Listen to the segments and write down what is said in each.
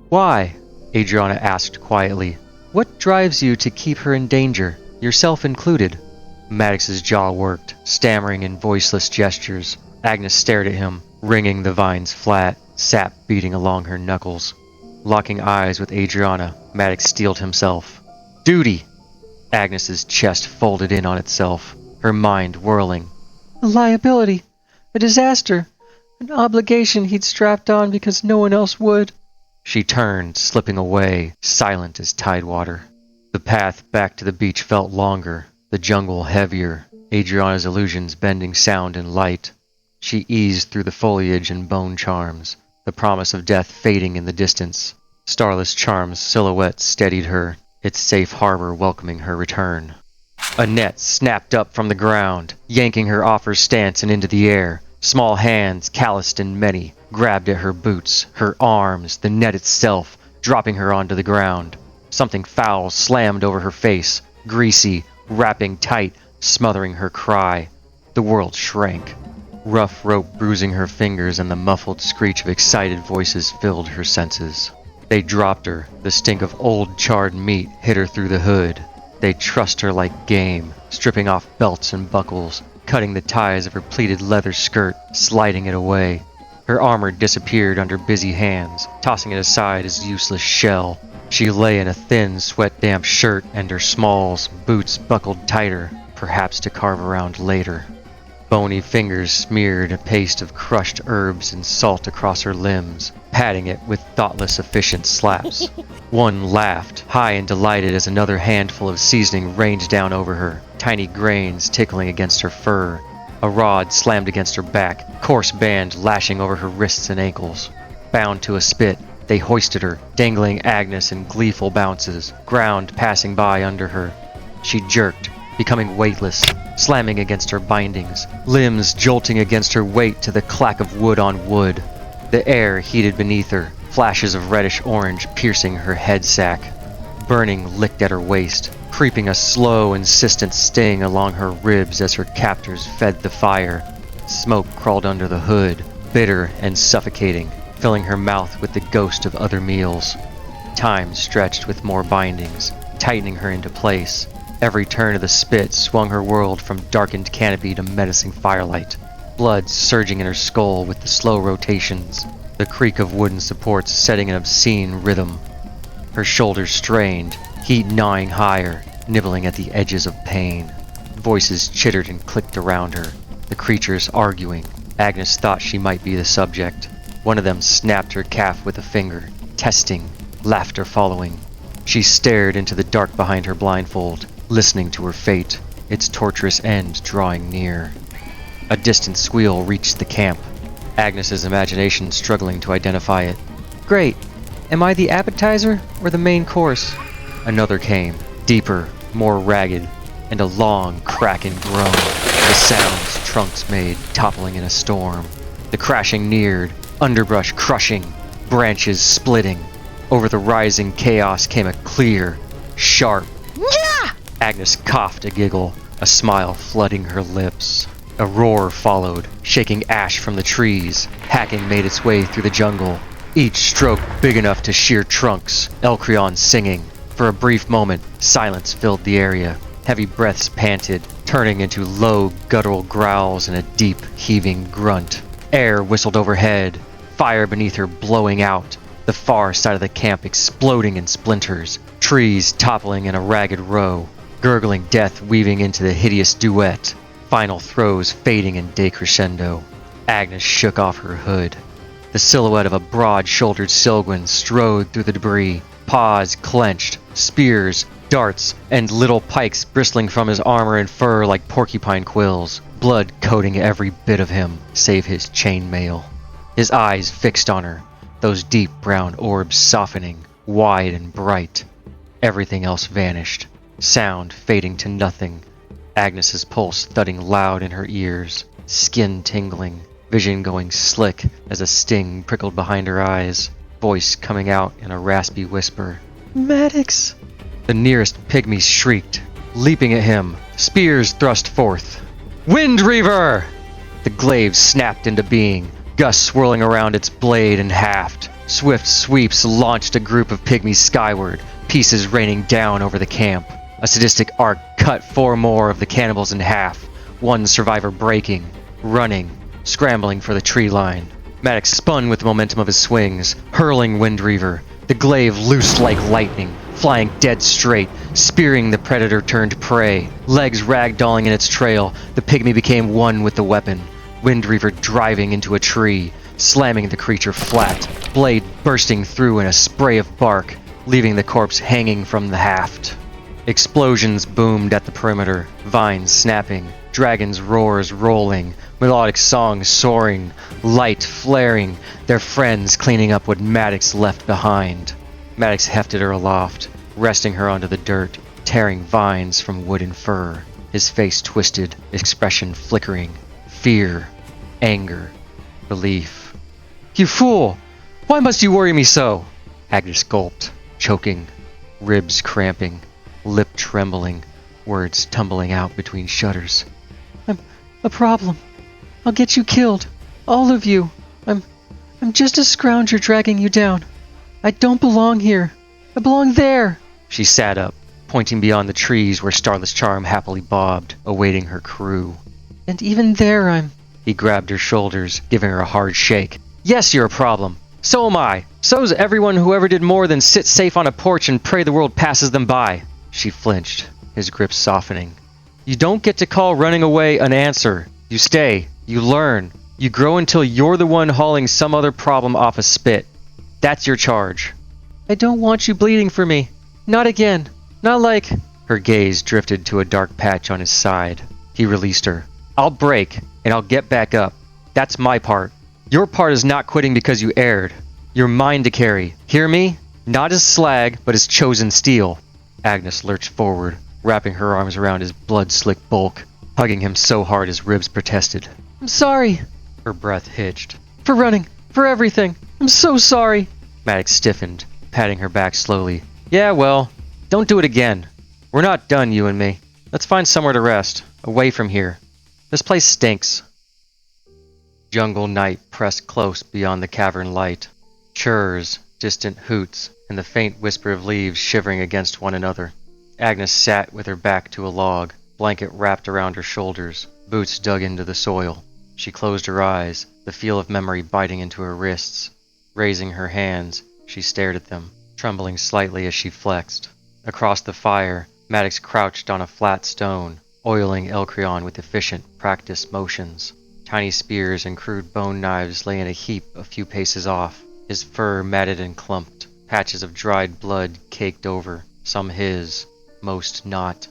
Why? Adriana asked quietly. What drives you to keep her in danger, yourself included? Maddox's jaw worked, stammering in voiceless gestures. Agnes stared at him, wringing the vines flat, sap beating along her knuckles. Locking eyes with Adriana, Maddox steeled himself. Duty! Agnes's chest folded in on itself, her mind whirling. A liability, a disaster, an obligation he'd strapped on because no one else would. She turned, slipping away, silent as tidewater. The path back to the beach felt longer, the jungle heavier, Adriana's illusions bending sound and light. She eased through the foliage and bone charms, the promise of death fading in the distance. Starless Charm's silhouette steadied her, its safe harbor welcoming her return. A net snapped up from the ground, yanking her off her stance and into the air. Small hands, calloused and many, grabbed at her boots, her arms, the net itself, dropping her onto the ground. Something foul slammed over her face, greasy, wrapping tight, smothering her cry. The world shrank. Rough rope bruising her fingers and the muffled screech of excited voices filled her senses. They dropped her. The stink of old charred meat hit her through the hood. They trussed her like game, stripping off belts and buckles, cutting the ties of her pleated leather skirt, sliding it away. Her armor disappeared under busy hands, tossing it aside as useless shell. She lay in a thin, sweat-damp shirt and her smalls, boots buckled tighter, perhaps to carve around later. Bony fingers smeared a paste of crushed herbs and salt across her limbs, patting it with thoughtless, efficient slaps. One laughed, high and delighted as another handful of seasoning rained down over her, tiny grains tickling against her fur. A rod slammed against her back, coarse band lashing over her wrists and ankles. Bound to a spit, they hoisted her, dangling Agnes in gleeful bounces, ground passing by under her. She jerked, becoming weightless, slamming against her bindings, limbs jolting against her weight to the clack of wood on wood. The air heated beneath her, flashes of reddish orange piercing her head sack. Burning licked at her waist, creeping a slow, insistent sting along her ribs as her captors fed the fire. Smoke crawled under the hood, bitter and suffocating, filling her mouth with the ghost of other meals. Time stretched with more bindings, tightening her into place. Every turn of the spit swung her world from darkened canopy to menacing firelight. Blood surging in her skull with the slow rotations, the creak of wooden supports setting an obscene rhythm. Her shoulders strained, heat gnawing higher, nibbling at the edges of pain. Voices chittered and clicked around her, the creatures arguing. Agnes thought she might be the subject. One of them snapped her calf with a finger, testing, laughter following. She stared into the dark behind her blindfold, listening to her fate, its torturous end drawing near. A distant squeal reached the camp, Agnes's imagination struggling to identify it. Great! Am I the appetizer or the main course? Another came, deeper, more ragged, and a long, cracking groan, the sounds trunks made toppling in a storm. The crashing neared, underbrush crushing, branches splitting. Over the rising chaos came a clear, sharp, "Nyah!" Agnes coughed a giggle, a smile flooding her lips. A roar followed, shaking ash from the trees. Hacking made its way through the jungle, each stroke big enough to shear trunks, Elcreon singing. For a brief moment, silence filled the area. Heavy breaths panted, turning into low, guttural growls and a deep, heaving grunt. Air whistled overhead, fire beneath her blowing out, the far side of the camp exploding in splinters, trees toppling in a ragged row, gurgling death weaving into the hideous duet, final throes fading in decrescendo. Agnes shook off her hood. The silhouette of a broad-shouldered Silguin strode through the debris, paws clenched, spears, darts, and little pikes bristling from his armor and fur like porcupine quills, blood coating every bit of him, save his chainmail. His eyes fixed on her, those deep brown orbs softening, wide and bright. Everything else vanished, sound fading to nothing. Agnes's pulse thudding loud in her ears, skin tingling, vision going slick as a sting prickled behind her eyes, voice coming out in a raspy whisper. Maddox! The nearest pygmy shrieked, leaping at him, spears thrust forth. Wind Reaver! The glaive snapped into being, gusts swirling around its blade and haft. Swift sweeps launched a group of pygmies skyward, pieces raining down over the camp. A sadistic arc cut 4 more of the cannibals in half, one survivor breaking, running, scrambling for the tree line. Maddox spun with the momentum of his swings, hurling Windreaver. The glaive loosed like lightning, flying dead straight, spearing the predator turned prey. Legs ragdolling in its trail, the pygmy became one with the weapon. Windreaver driving into a tree, slamming the creature flat, blade bursting through in a spray of bark, leaving the corpse hanging from the haft. Explosions boomed at the perimeter, vines snapping, dragons' roars rolling, melodic songs soaring, light flaring, their friends cleaning up what Maddox left behind. Maddox hefted her aloft, resting her onto the dirt, tearing vines from wood and fur, his face twisted, expression flickering. Fear, anger, relief. "You fool! Why must you worry me so?" Agnes gulped, choking, ribs cramping, lip trembling, words tumbling out between shudders. "I'm a problem. I'll get you killed. All of you. I'm just a scrounger dragging you down. I don't belong here. I belong there." She sat up, pointing beyond the trees where Starless Charm happily bobbed, awaiting her crew. "And even there He grabbed her shoulders, giving her a hard shake. "Yes, you're a problem. So am I. So's everyone who ever did more than sit safe on a porch and pray the world passes them by." She flinched, his grip softening. "You don't get to call running away an answer. You stay. You learn. You grow until you're the one hauling some other problem off a spit. That's your charge." "I don't want you bleeding for me. Not again. Not like..." Her gaze drifted to a dark patch on his side. He released her. "I'll break, and I'll get back up. That's my part. Your part is not quitting because you erred. You're mine to carry. Hear me? Not as slag, but as chosen steel." Agnes lurched forward, wrapping her arms around his blood-slick bulk, hugging him so hard his ribs protested. "I'm sorry." Her breath hitched. "For running. For everything. I'm so sorry." Maddox stiffened, patting her back slowly. "Yeah, well, don't do it again. We're not done, you and me. Let's find somewhere to rest, away from here. This place stinks." Jungle night pressed close beyond the cavern light. Churs, distant hoots, and the faint whisper of leaves shivering against one another. Agnes sat with her back to a log, blanket wrapped around her shoulders, boots dug into the soil. She closed her eyes, the feel of memory biting into her wrists. Raising her hands, she stared at them, trembling slightly as she flexed. Across the fire, Maddox crouched on a flat stone, oiling Elcreon with efficient, practiced motions. Tiny spears and crude bone knives lay in a heap a few paces off, his fur matted and clumped, patches of dried blood caked over, some his, most not.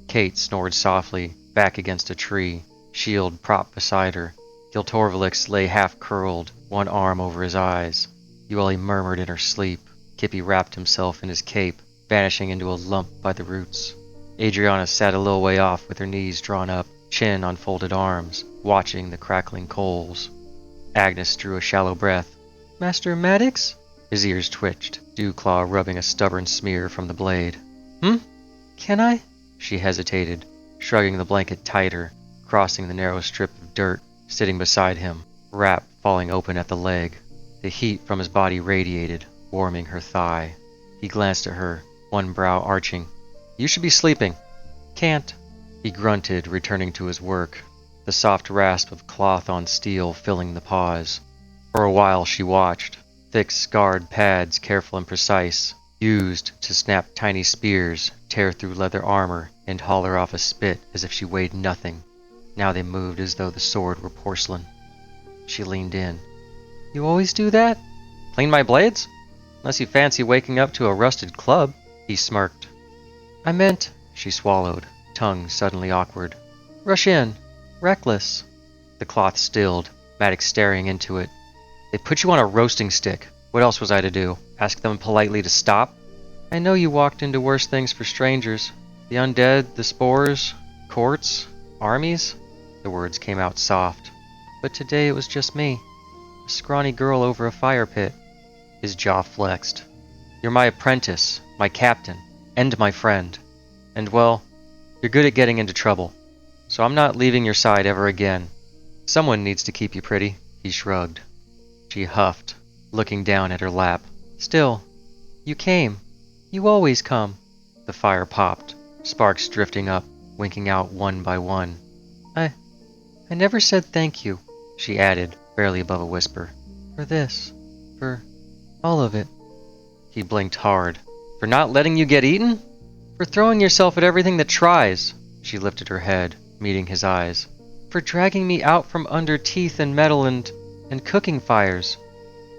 Kate snored softly, back against a tree, shield propped beside her. Giltorvalix lay half-curled, one arm over his eyes. Ueli murmured in her sleep. Kippy wrapped himself in his cape, vanishing into a lump by the roots. Adriana sat a little way off with her knees drawn up, chin on folded arms, watching the crackling coals. Agnes drew a shallow breath. "Master Maddox?" His ears twitched, Dewclaw rubbing a stubborn smear from the blade. "Can I?" She hesitated, shrugging the blanket tighter, crossing the narrow strip of dirt, sitting beside him, wrap falling open at the leg. The heat from his body radiated, warming her thigh. He glanced at her, one brow arching. "You should be sleeping." "Can't." He grunted, returning to his work, the soft rasp of cloth on steel filling the pause. For a while she watched, thick scarred pads careful and precise, used to snap tiny spears, tear through leather armor, and haul her off a spit as if she weighed nothing. Now they moved as though the sword were porcelain. She leaned in. "You always do that?" "Clean my blades? Unless you fancy waking up to a rusted club." He smirked. "I meant..." She swallowed, tongue suddenly awkward. "Rush in. Reckless." The cloth stilled, Maddox staring into it. "They put you on a roasting stick. What else was I to do? Ask them politely to stop?" "I know you walked into worse things for strangers. The undead, the spores, courts, armies." The words came out soft. "But today it was just me. A scrawny girl over a fire pit." His jaw flexed. "You're my apprentice, my captain, and my friend. And well, you're good at getting into trouble. So I'm not leaving your side ever again. Someone needs to keep you pretty." He shrugged. She huffed. looking down at her lap. Still, you came. You always come. The fire popped, sparks drifting up, winking out one by one. I never said thank you, she added, barely above a whisper. For this. For all of it. He blinked hard. For not letting you get eaten? For throwing yourself at everything that tries. She lifted her head, meeting his eyes. For dragging me out from under teeth and metal and cooking fires.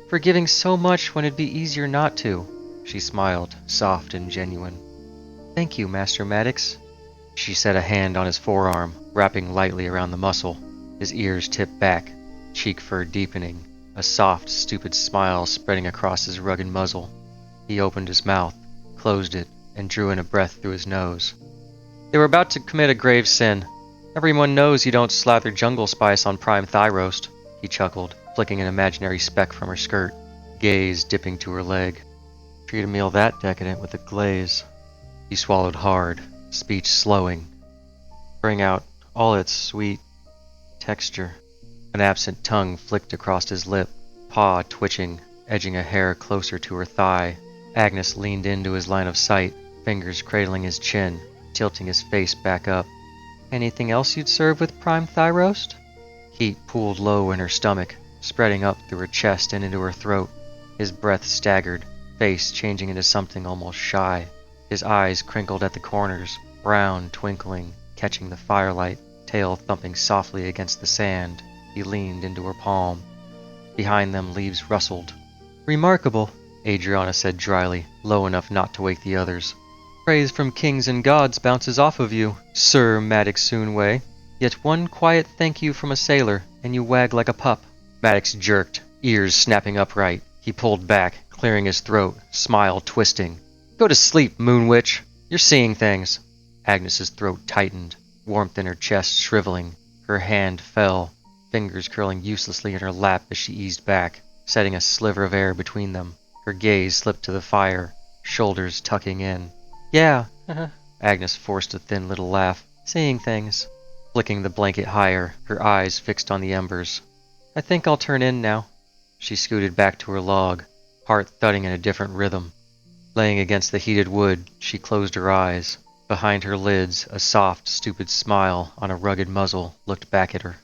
For giving so much when it'd be easier not to. She smiled, soft and genuine. Thank you, Master Maddox. She set a hand on his forearm, wrapping lightly around the muscle. His ears tipped back, cheek fur deepening, a soft, stupid smile spreading across his rugged muzzle. He opened his mouth, closed it, and drew in a breath through his nose. They were about to commit a grave sin. Everyone knows you don't slather jungle spice on prime thigh roast, he chuckled, flicking an imaginary speck from her skirt, gaze dipping to her leg. Treat a meal that decadent with a glaze. He swallowed hard, speech slowing, bring out all its sweet texture. An absent tongue flicked across his lip, paw twitching, edging a hair closer to her thigh. Agnes leaned into his line of sight, fingers cradling his chin, tilting his face back up. Anything else you'd serve with prime thigh roast? Heat pooled low in her stomach, spreading up through her chest and into her throat. His breath staggered, face changing into something almost shy. His eyes crinkled at the corners, brown twinkling, catching the firelight, tail thumping softly against the sand. He leaned into her palm. Behind them leaves rustled. Remarkable, Adriana said dryly, low enough not to wake the others. Praise from kings and gods bounces off of you, Sir Maddox Soonway. Yet one quiet thank you from a sailor, and you wag like a pup. Maddox jerked, ears snapping upright. He pulled back, clearing his throat, smile twisting. Go to sleep, Moon Witch. You're seeing things. Agnes's throat tightened, warmth in her chest shriveling. Her hand fell, fingers curling uselessly in her lap as she eased back, setting a sliver of air between them. Her gaze slipped to the fire, shoulders tucking in. Yeah, Agnes forced a thin little laugh. Seeing things. Flicking the blanket higher, her eyes fixed on the embers. I think I'll turn in now. She scooted back to her log, heart thudding in a different rhythm. Laying against the heated wood, she closed her eyes. Behind her lids, a soft, stupid smile on a rugged muzzle looked back at her.